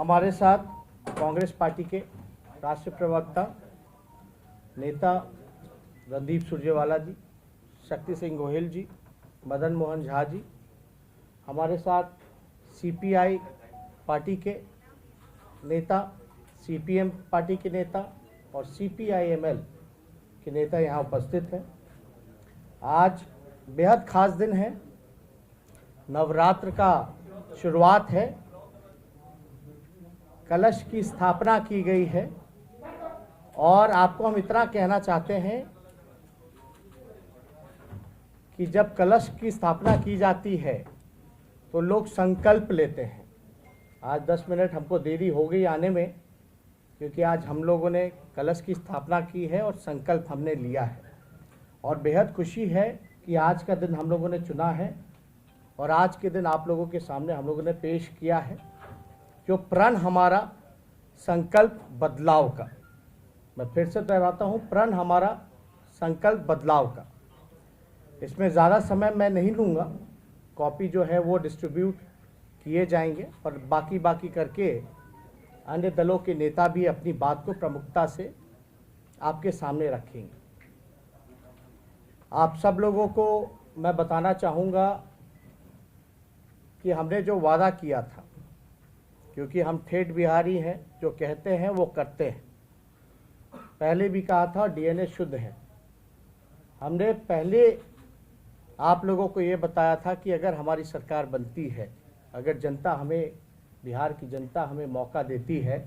हमारे साथ कांग्रेस पार्टी के राष्ट्रीय प्रवक्ता नेता रणदीप सुरजेवाला जी, शक्ति सिंह गोहिल जी, मदन मोहन झा जी, हमारे साथ सीपीआई पार्टी के नेता, सीपीएम पार्टी के नेता और सीपीआईएमएल के नेता यहाँ उपस्थित हैं। आज बेहद खास दिन है, नवरात्र का शुरुआत है, कलश की स्थापना की गई है और आपको हम इतना कहना चाहते हैं कि जब कलश की स्थापना की जाती है तो लोग संकल्प लेते हैं। आज 10 मिनट हमको देरी हो गई आने में, क्योंकि आज हम लोगों ने कलश की स्थापना की है और संकल्प हमने लिया है और बेहद खुशी है कि आज का दिन हम लोगों ने चुना है और आज के दिन आप लोगों के सामने हम लोगों ने पेश किया है जो प्रण हमारा संकल्प बदलाव का। मैं फिर से दोहराता हूँ, प्रण हमारा संकल्प बदलाव का। इसमें ज़्यादा समय मैं नहीं लूँगा, कॉपी जो है वो डिस्ट्रीब्यूट किए जाएंगे और बाकी करके अन्य दलों के नेता भी अपनी बात को प्रमुखता से आपके सामने रखेंगे। आप सब लोगों को मैं बताना चाहूँगा कि हमने जो वादा किया था, क्योंकि हम ठेठ बिहारी हैं, जो कहते हैं वो करते हैं। पहले भी कहा था डीएनए शुद्ध है। हमने पहले आप लोगों को ये बताया था कि अगर हमारी सरकार बनती है, अगर जनता हमें, बिहार की जनता हमें मौका देती है,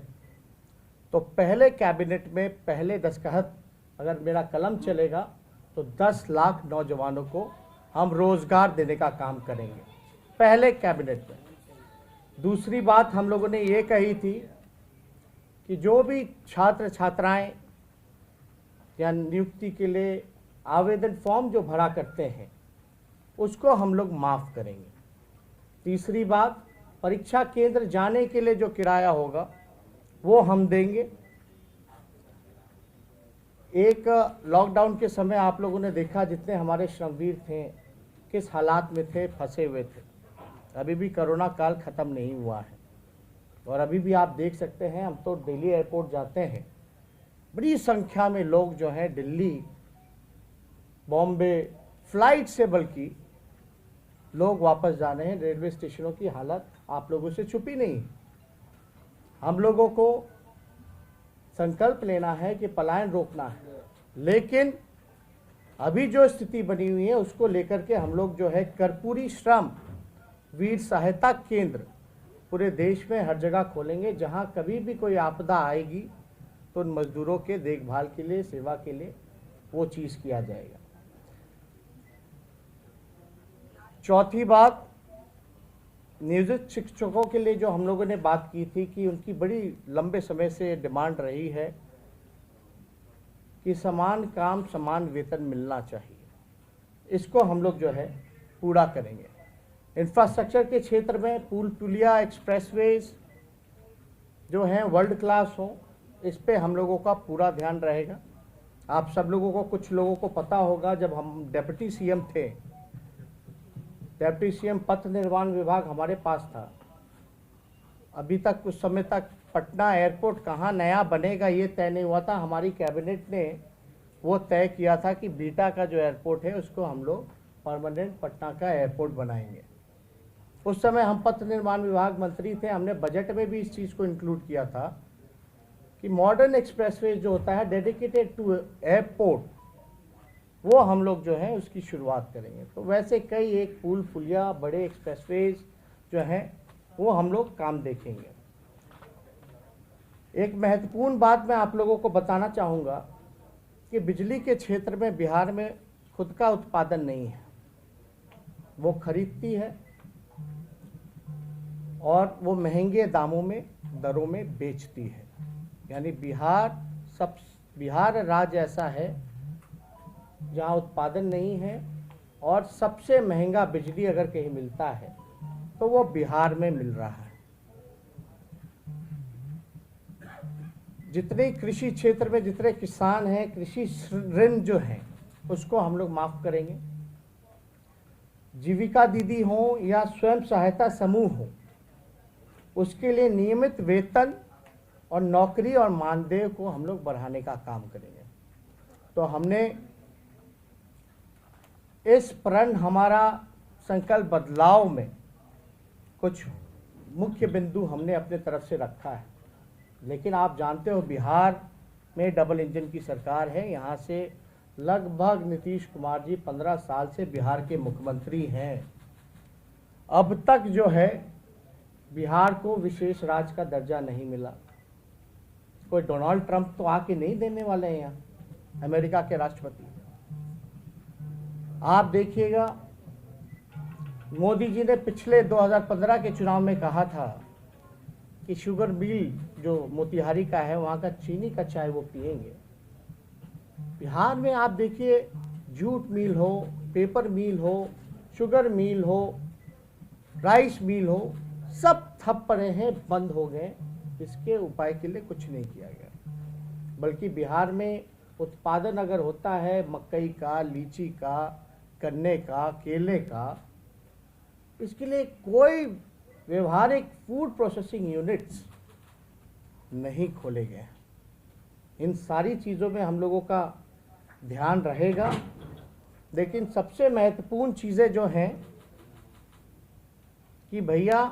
तो पहले कैबिनेट में पहले दस्तखत अगर मेरा कलम चलेगा तो 10 लाख नौजवानों को हम रोज़गार देने का काम करेंगे, पहले कैबिनेट में। दूसरी बात हम लोगों ने ये कही थी कि जो भी छात्र छात्राएं या नियुक्ति के लिए आवेदन फॉर्म जो भरा करते हैं उसको हम लोग माफ़ करेंगे। तीसरी बात, परीक्षा केंद्र जाने के लिए जो किराया होगा वो हम देंगे। एक लॉकडाउन के समय आप लोगों ने देखा जितने हमारे श्रमवीर थे किस हालात में थे, फंसे हुए थे। अभी भी कोरोना काल ख़त्म नहीं हुआ है और अभी भी आप देख सकते हैं, हम तो दिल्ली एयरपोर्ट जाते हैं, बड़ी संख्या में लोग जो हैं दिल्ली, बॉम्बे फ्लाइट से बल्कि लोग वापस जा रहे हैं। रेलवे स्टेशनों की हालत आप लोगों से छुपी नहीं। हम लोगों को संकल्प लेना है कि पलायन रोकना है, लेकिन अभी जो स्थिति बनी हुई है उसको लेकर के हम लोग जो है कर्पूरी श्रम वीर सहायता केंद्र पूरे देश में हर जगह खोलेंगे। जहां कभी भी कोई आपदा आएगी तो उन मजदूरों के देखभाल के लिए, सेवा के लिए वो चीज़ किया जाएगा। चौथी बात, नियोजित शिक्षकों के लिए जो हम लोगों ने बात की थी कि उनकी बड़ी लंबे समय से डिमांड रही है कि समान काम समान वेतन मिलना चाहिए, इसको हम लोग जो है पूरा करेंगे। इंफ्रास्ट्रक्चर के क्षेत्र में पुल पुलिया, एक्सप्रेसवेज जो हैं वर्ल्ड क्लास हो, इस पे हम लोगों का पूरा ध्यान रहेगा। आप सब लोगों को, कुछ लोगों को पता होगा, जब हम डिप्टी सीएम थे, डिप्टी सीएम पथ निर्माण विभाग हमारे पास था। अभी तक कुछ समय तक पटना एयरपोर्ट कहाँ नया बनेगा ये तय नहीं हुआ था। हमारी कैबिनेट ने वो तय किया था कि बीटा का जो एयरपोर्ट है उसको हम लोग परमानेंट पटना का एयरपोर्ट बनाएंगे। उस समय हम पथ निर्माण विभाग मंत्री थे, हमने बजट में भी इस चीज़ को इंक्लूड किया था कि मॉडर्न एक्सप्रेसवे जो होता है डेडिकेटेड टू एयरपोर्ट, वो हम लोग जो है उसकी शुरुआत करेंगे। तो वैसे कई एक पुल पुलिया, बड़े एक्सप्रेसवेज जो हैं वो हम लोग काम देखेंगे। एक महत्वपूर्ण बात मैं आप लोगों को बताना चाहूँगा कि बिजली के क्षेत्र में बिहार में खुद का उत्पादन नहीं है, वो खरीदती है और वो महंगे दामों में, दरों में बेचती है। यानी बिहार राज्य ऐसा है जहाँ उत्पादन नहीं है और सबसे महंगा बिजली अगर कहीं मिलता है तो वो बिहार में मिल रहा है। जितने कृषि क्षेत्र में जितने किसान हैं, कृषि ऋण जो है उसको हम लोग माफ़ करेंगे। जीविका दीदी हो या स्वयं सहायता समूह हो, उसके लिए नियमित वेतन और नौकरी और मानदेय को हम लोग बढ़ाने का काम करेंगे। तो हमने इस प्रण हमारा संकल्प बदलाव में कुछ मुख्य बिंदु हमने अपने तरफ से रखा है। लेकिन आप जानते हो बिहार में डबल इंजन की सरकार है। यहाँ से लगभग नीतीश कुमार जी 15 साल से बिहार के मुख्यमंत्री हैं। अब तक जो है बिहार को विशेष राज्य का दर्जा नहीं मिला। कोई डोनाल्ड ट्रंप तो आके नहीं देने वाले हैं यहाँ, अमेरिका के राष्ट्रपति। आप देखिएगा मोदी जी ने पिछले 2015 के चुनाव में कहा था कि शुगर मिल जो मोतिहारी का है वहाँ का चीनी का चाय वो पिएंगे। बिहार में आप देखिए जूट मिल हो, पेपर मिल हो, शुगर मिल हो, राइस मिल हो, सब ठप पड़े हैं, बंद हो गए। इसके उपाय के लिए कुछ नहीं किया गया। बल्कि बिहार में उत्पादन अगर होता है मकई का, लीची का, गन्ने का, केले का, इसके लिए कोई व्यवहारिक फूड प्रोसेसिंग यूनिट्स नहीं खोले गए। इन सारी चीज़ों में हम लोगों का ध्यान रहेगा। लेकिन सबसे महत्वपूर्ण चीज़ें जो हैं कि भैया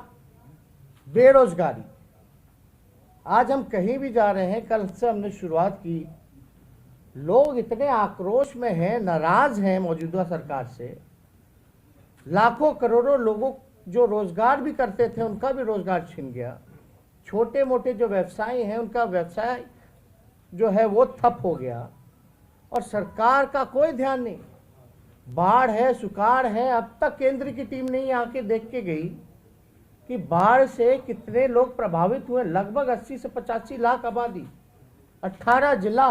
बेरोजगारी, आज हम कहीं भी जा रहे हैं, कल से हमने शुरुआत की, लोग इतने आक्रोश में हैं, नाराज हैं मौजूदा सरकार से। लाखों करोड़ों लोगों जो रोजगार भी करते थे उनका भी रोजगार छिन गया। छोटे मोटे जो व्यवसायी हैं उनका व्यवसाय जो है वो ठप हो गया और सरकार का कोई ध्यान नहीं। बाढ़ है, सुकाड़ है, अब तक केंद्र की टीम नहीं आके देख के गई कि बाढ़ से कितने लोग प्रभावित हुए। लगभग 80 से 85 लाख आबादी, 18 जिला।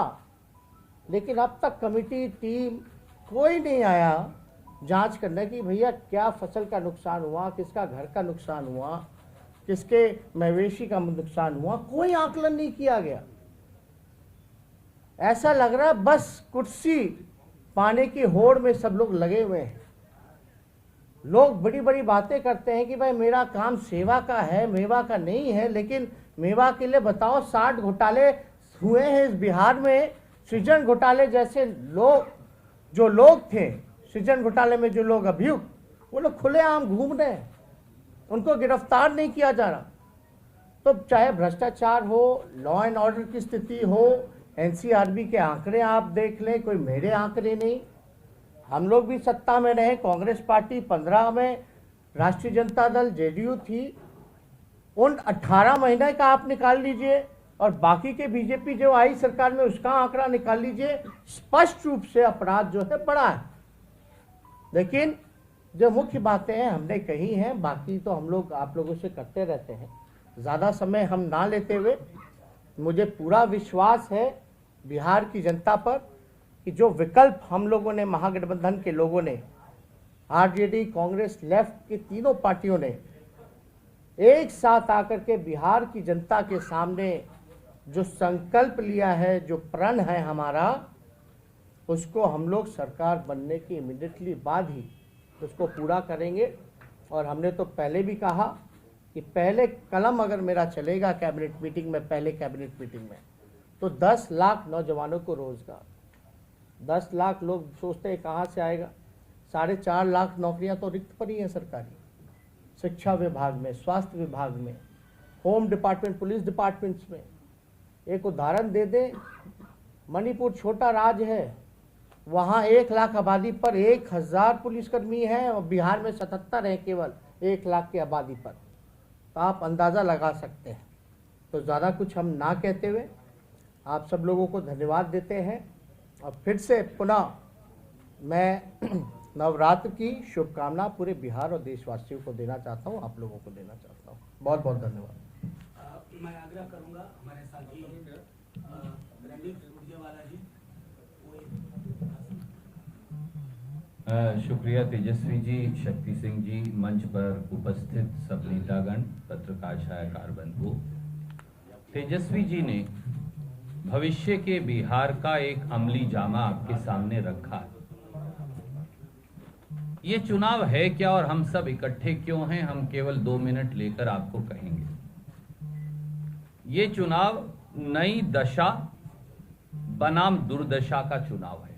लेकिन अब तक कमेटी टीम कोई नहीं आया जांच करने की भैया क्या फसल का नुकसान हुआ, किसका घर का नुकसान हुआ, किसके मवेशी का नुकसान हुआ। कोई आकलन नहीं किया गया। ऐसा लग रहा है बस कुर्सी पाने की होड़ में सब लोग लगे हुए हैं। लोग बड़ी बड़ी बातें करते हैं कि भाई मेरा काम सेवा का है, मेवा का नहीं है। लेकिन मेवा के लिए बताओ 60 घोटाले हुए हैं इस बिहार में। सृजन घोटाले जैसे लोग, जो लोग थे सृजन घोटाले में जो लोग अभियुक्त, वो लोग खुलेआम घूम रहे हैं, उनको गिरफ्तार नहीं किया जा रहा। तो चाहे भ्रष्टाचार हो, लॉ एंड ऑर्डर की स्थिति हो, एनसीआरबी के आंकड़े आप देख लें, कोई मेरे आंकड़े नहीं। हम लोग भी सत्ता में रहे, कांग्रेस पार्टी 15 में, राष्ट्रीय जनता दल जेडीयू थी। उन 18 महीने का आप निकाल लीजिए और बाकी के बीजेपी जो आई सरकार में उसका आंकड़ा निकाल लीजिए। स्पष्ट रूप से अपराध जो है बढ़ा है। लेकिन जो मुख्य बातें हैं हमने कही हैं, बाकी तो हम लोग आप लोगों से करते रहते हैं। ज़्यादा समय हम ना लेते हुए, मुझे पूरा विश्वास है बिहार की जनता पर कि जो विकल्प हम लोगों ने, महागठबंधन के लोगों ने, आरजेडी, कांग्रेस, लेफ्ट की तीनों पार्टियों ने एक साथ आकर के बिहार की जनता के सामने जो संकल्प लिया है, जो प्रण है हमारा, उसको हम लोग सरकार बनने के इमीडिएटली बाद ही उसको पूरा करेंगे। और हमने तो पहले भी कहा कि पहले कलम अगर मेरा चलेगा कैबिनेट मीटिंग में, पहले कैबिनेट मीटिंग में, तो 10 लाख नौजवानों को रोजगार। 10 लाख लोग सोचते हैं कहाँ से आएगा। 4.5 लाख नौकरियां तो रिक्त पड़ी हैं सरकारी, शिक्षा विभाग में, स्वास्थ्य विभाग में, होम डिपार्टमेंट, पुलिस डिपार्टमेंट्स में। एक उदाहरण दे दें, मणिपुर छोटा राज्य है, वहाँ 1 लाख आबादी पर 1000 पुलिसकर्मी हैं और बिहार में 77 हैं केवल 1 लाख की आबादी पर। तो आप अंदाज़ा लगा सकते हैं। तो ज़्यादा कुछ हम ना कहते हुए आप सब लोगों को धन्यवाद देते हैं और फिर से पुनः मैं नवरात्र की शुभकामना पूरे बिहार और देशवासियों को देना चाहता हूँ, आप लोगों को देना चाहता हूँ। बहुत बहुत धन्यवाद। मैं आग्रह करूंगा हमारे साथी रणदीप सुरजेवाला जी। शुक्रिया तेजस्वी जी, शक्ति सिंह जी, मंच पर उपस्थित सब नेतागण, पत्रकार, छायाकार बंधु। तेजस्वी जी ने भविष्य के बिहार का एक अमली जामा आपके सामने रखा है। ये चुनाव है क्या और हम सब इकट्ठे क्यों हैं, हम केवल 2 मिनट लेकर आपको कहेंगे। ये चुनाव नई दशा बनाम दुर्दशा का चुनाव है।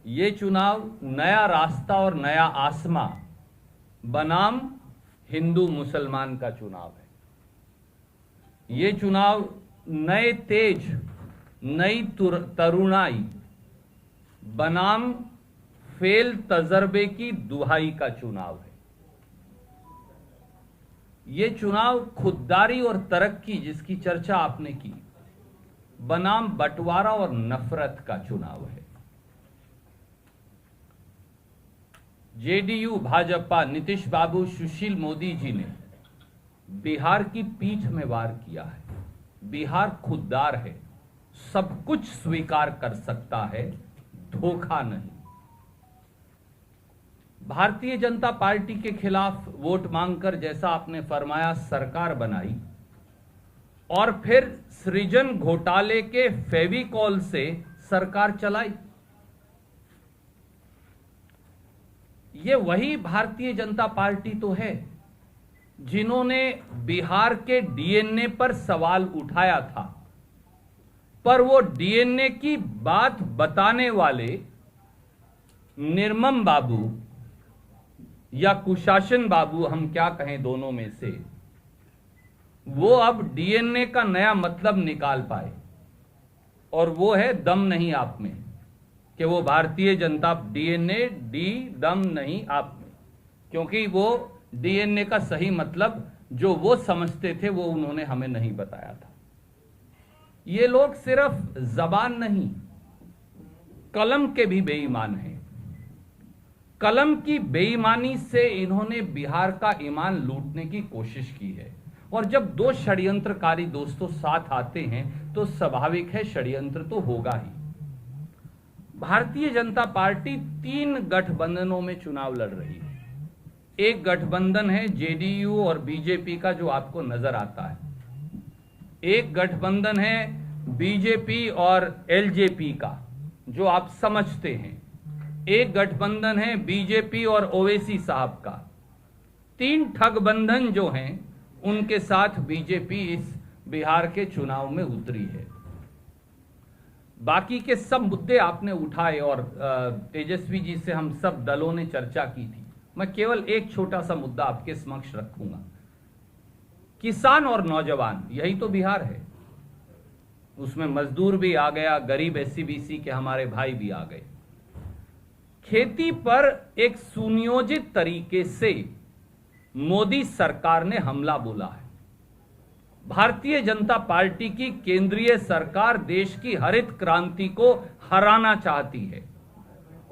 ये चुनाव नया रास्ता और नया आसमां बनाम हिंदू मुसलमान का चुनाव है। ये चुनाव नए तेज, नई तरुणाई बनाम फेल तजर्बे की दुहाई का चुनाव है। ये चुनाव खुददारी और तरक्की, जिसकी चर्चा आपने की, बनाम बंटवारा और नफरत का चुनाव है। जेडीयू, भाजपा, नीतीश बाबू, सुशील मोदी जी ने बिहार की पीठ में वार किया है। बिहार खुददार है, सब कुछ स्वीकार कर सकता है, धोखा नहीं। भारतीय जनता पार्टी के खिलाफ वोट मांगकर, जैसा आपने फरमाया, सरकार बनाई और फिर सृजन घोटाले के फेविकॉल से सरकार चलाई। ये वही भारतीय जनता पार्टी तो है जिन्होंने बिहार के डीएनए पर सवाल उठाया था, पर वो डीएनए की बात बताने वाले निर्मम बाबू या कुशासन बाबू, हम क्या कहें दोनों में से, वो अब डीएनए का नया मतलब निकाल पाए, और वो है दम नहीं आप में, कि वो भारतीय जनता डीएनए दम नहीं आप में, क्योंकि वो डीएनए का सही मतलब जो वो समझते थे वो उन्होंने हमें नहीं बताया था। ये लोग सिर्फ जबान नहीं, कलम के भी बेईमान हैं। कलम की बेईमानी से इन्होंने बिहार का ईमान लूटने की कोशिश की है, और जब दो षड्यंत्रकारी दोस्तों साथ आते हैं तो स्वाभाविक है षड्यंत्र तो होगा ही। भारतीय जनता पार्टी 3 गठबंधनों में चुनाव लड़ रही है। एक गठबंधन है जेडीयू और बीजेपी का, जो आपको नजर आता है। एक गठबंधन है बीजेपी और एलजेपी का, जो आप समझते हैं। एक गठबंधन है बीजेपी और ओवैसी साहब का। 3 ठगबंधन जो हैं उनके साथ बीजेपी इस बिहार के चुनाव में उतरी है। बाकी के सब मुद्दे आपने उठाए और तेजस्वी जी से हम सब दलों ने चर्चा की थी। मैं केवल एक छोटा सा मुद्दा आपके समक्ष रखूंगा। किसान और नौजवान, यही तो बिहार है। उसमें मजदूर भी आ गया, गरीब एससी-बीसी के हमारे भाई भी आ गए। खेती पर एक सुनियोजित तरीके से मोदी सरकार ने हमला बोला है। भारतीय जनता पार्टी की केंद्रीय सरकार देश की हरित क्रांति को हराना चाहती है,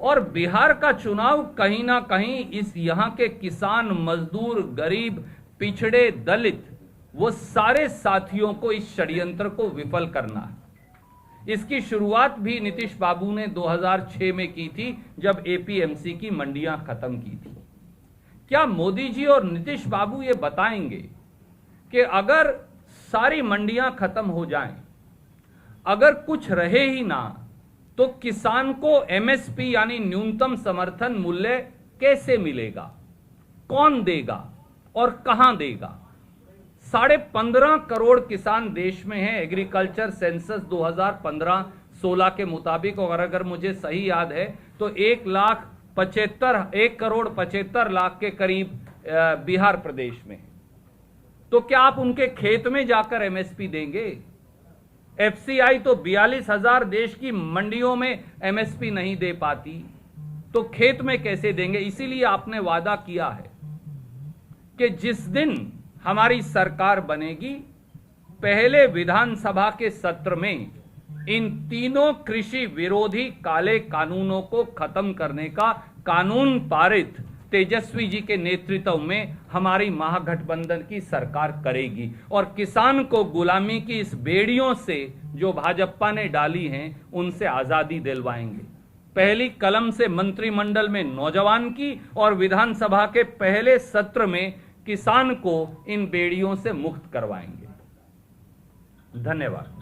और बिहार का चुनाव कहीं ना कहीं इस यहां के किसान, मजदूर, गरीब, पिछड़े, दलित, वो सारे साथियों को इस षड्यंत्र को विफल करना है। इसकी शुरुआत भी नीतीश बाबू ने 2006 में की थी, जब एपीएमसी की मंडियां खत्म की थी। क्या मोदी जी और नीतीश बाबू ये बताएंगे कि अगर सारी मंडियां खत्म हो जाएं, अगर कुछ रहे ही ना, तो किसान को एमएसपी यानी न्यूनतम समर्थन मूल्य कैसे मिलेगा, कौन देगा और कहां देगा? 15.5 करोड़ किसान देश में हैं। एग्रीकल्चर सेंसस 2015-16 के मुताबिक, और अगर मुझे सही याद है तो 1 करोड़ 75 लाख के करीब बिहार प्रदेश में। तो क्या आप उनके खेत में जाकर एमएसपी देंगे? एफसीआई तो 42,000 देश की मंडियों में एमएसपी नहीं दे पाती, तो खेत में कैसे देंगे? इसीलिए आपने वादा किया है कि जिस दिन हमारी सरकार बनेगी, पहले विधानसभा के सत्र में इन तीनों कृषि विरोधी काले कानूनों को खत्म करने का कानून पारित तेजस्वी जी के नेतृत्व में हमारी महागठबंधन की सरकार करेगी, और किसान को गुलामी की इस बेड़ियों से जो भाजपा ने डाली हैं उनसे आजादी दिलवाएंगे। पहली कलम से मंत्रिमंडल में नौजवान की, और विधानसभा के पहले सत्र में किसान को इन बेड़ियों से मुक्त करवाएंगे। धन्यवाद।